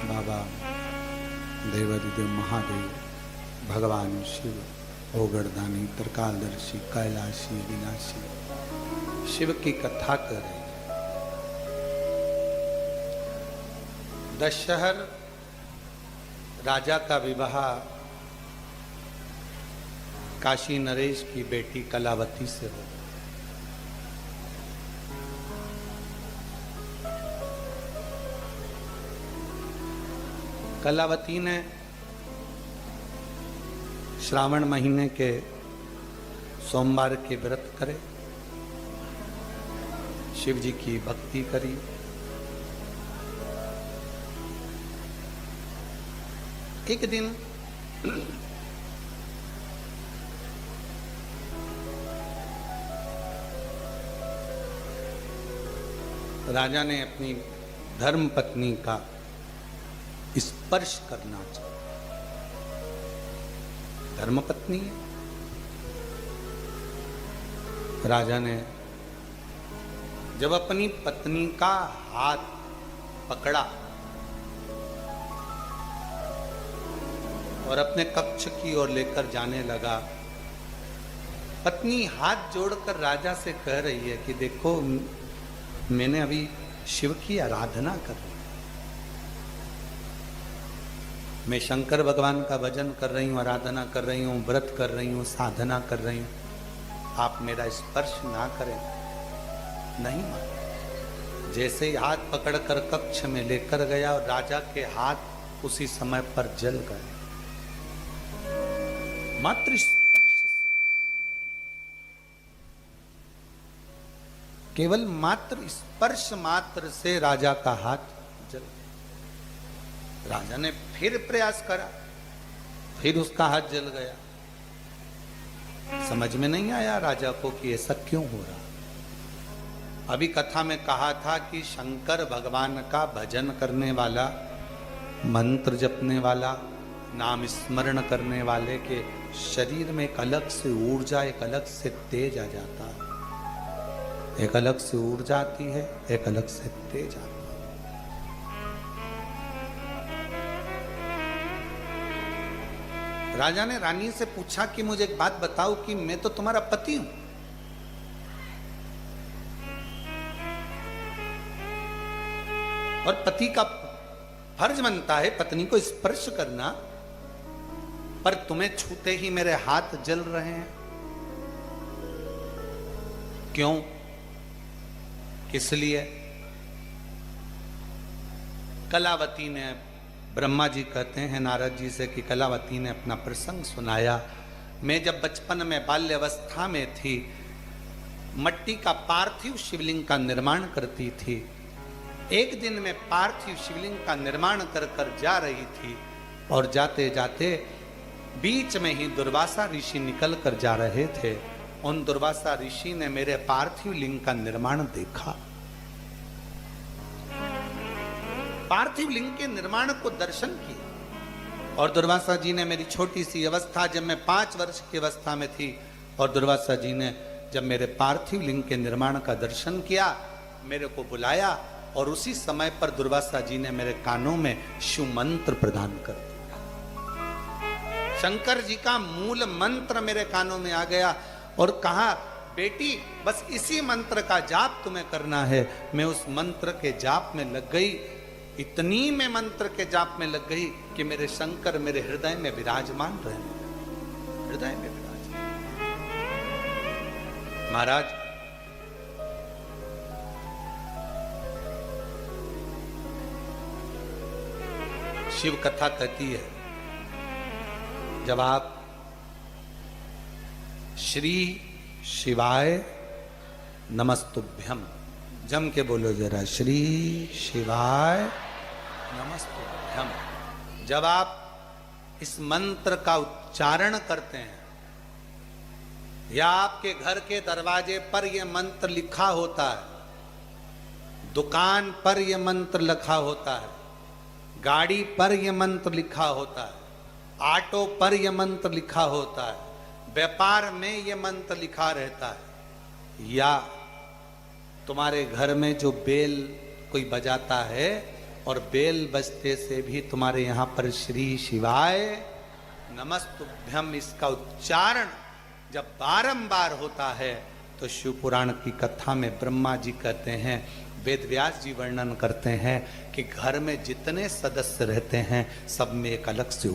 बाबा देवादिदेव महादेव, भगवान शिव, ओगड़दानी, त्रिकालदर्शी, कैलाशी, विनाशी, शिव की कथा कर रहे हैं। दशहर राजा का विवाह काशी नरेश की बेटी कलावती से हो। कलावती ने श्रावण महीने के सोमवार के व्रत करे, शिव जी की भक्ति करी। एक दिन राजा ने अपनी धर्म पत्नी का स्पर्श करना चाहिए। धर्म पत्नी है। राजा ने जब अपनी पत्नी का हाथ पकड़ा और अपने कक्ष की ओर लेकर जाने लगा, पत्नी हाथ जोड़कर राजा से कह रही है कि देखो, मैंने अभी शिव की आराधना कर ली, मैं शंकर भगवान का भजन कर रही हूँ, आराधना कर रही हूँ, व्रत कर रही हूँ, साधना कर रही हूँ, आप मेरा स्पर्श ना करें। नहीं माना। जैसे ही हाथ पकड़कर कक्ष में लेकर गया और राजा के हाथ उसी समय पर जल गए। मात्र स्पर्श से, केवल मात्र स्पर्श मात्र से राजा का हाथ जल गया। राजा ने फिर प्रयास करा, फिर उसका हाथ जल गया। समझ में नहीं आया राजा को कि ऐसा क्यों हो रहा। अभी कथा में कहा था कि शंकर भगवान का भजन करने वाला, मंत्र जपने वाला, नाम स्मरण करने वाले के शरीर में एक अलग से ऊर्जा, एक अलग से तेज आ जाता है। एक अलग से ऊर्जा आती है, एक अलग से तेज आता है। राजा ने रानी से पूछा कि मुझे एक बात बताओ कि मैं तो तुम्हारा पति हूं, और पति का फर्ज बनता है पत्नी को स्पर्श करना, पर तुम्हें छूते ही मेरे हाथ जल रहे हैं, क्यों, किस लिए? कलावती ने, ब्रह्मा जी कहते हैं नारद जी से कि कलावती ने अपना प्रसंग सुनाया। मैं जब बचपन में बाल्यावस्था में थी, मट्टी का पार्थिव शिवलिंग का निर्माण करती थी। एक दिन मैं पार्थिव शिवलिंग का निर्माण कर कर जा रही थी, और जाते जाते बीच में ही दुर्वासा ऋषि निकल कर जा रहे थे। उन दुर्वासा ऋषि ने मेरे पार्थिव लिंग का निर्माण देखा। पार्थिव लिंग के निर्माण को दर्शन किया, और दुर्वासा जी ने मेरी छोटी सी अवस्था, जब मैं 5 वर्ष की अवस्था में थी, और दुर्वासा जी ने जब मेरे पार्थिव लिंग के निर्माण का दर्शन किया, मेरे को बुलाया, और उसी समय पर दुर्वासा जी ने मेरे कानों में शिव मंत्र प्रदान कर दिया। शंकर जी का मूल मंत्र मेरे कानों में आ गया और कहा, बेटी बस इसी मंत्र का जाप तुम्हें करना है। मैं उस मंत्र के जाप में लग गई। इतनी मैं मंत्र के जाप में लग गई कि मेरे शंकर मेरे हृदय में विराजमान रहे, हृदय में विराजमान। महाराज, शिव कथा कहती है, जब आप श्री शिवाय नमस्तुभ्यम, जम के बोलो जरा, श्री शिवाय नमस्तुभ्यम, जब आप इस मंत्र का उच्चारण करते हैं, या आपके घर के दरवाजे पर यह मंत्र लिखा होता है, दुकान पर यह मंत्र लिखा होता है, गाड़ी पर यह मंत्र लिखा होता है, ऑटो पर यह मंत्र लिखा होता है, व्यापार में यह मंत्र लिखा रहता है, या तुम्हारे घर में जो बेल कोई बजाता है, और बेल बजते से भी तुम्हारे यहाँ पर श्री शिवाय नमस्तुभ्यम इसका उच्चारण जब बारंबार होता है तो शिव पुराण की कथा में ब्रह्मा जी कहते हैं, वेद व्यास जी वर्णन करते हैं कि घर में जितने सदस्य रहते हैं सब में एक अलग से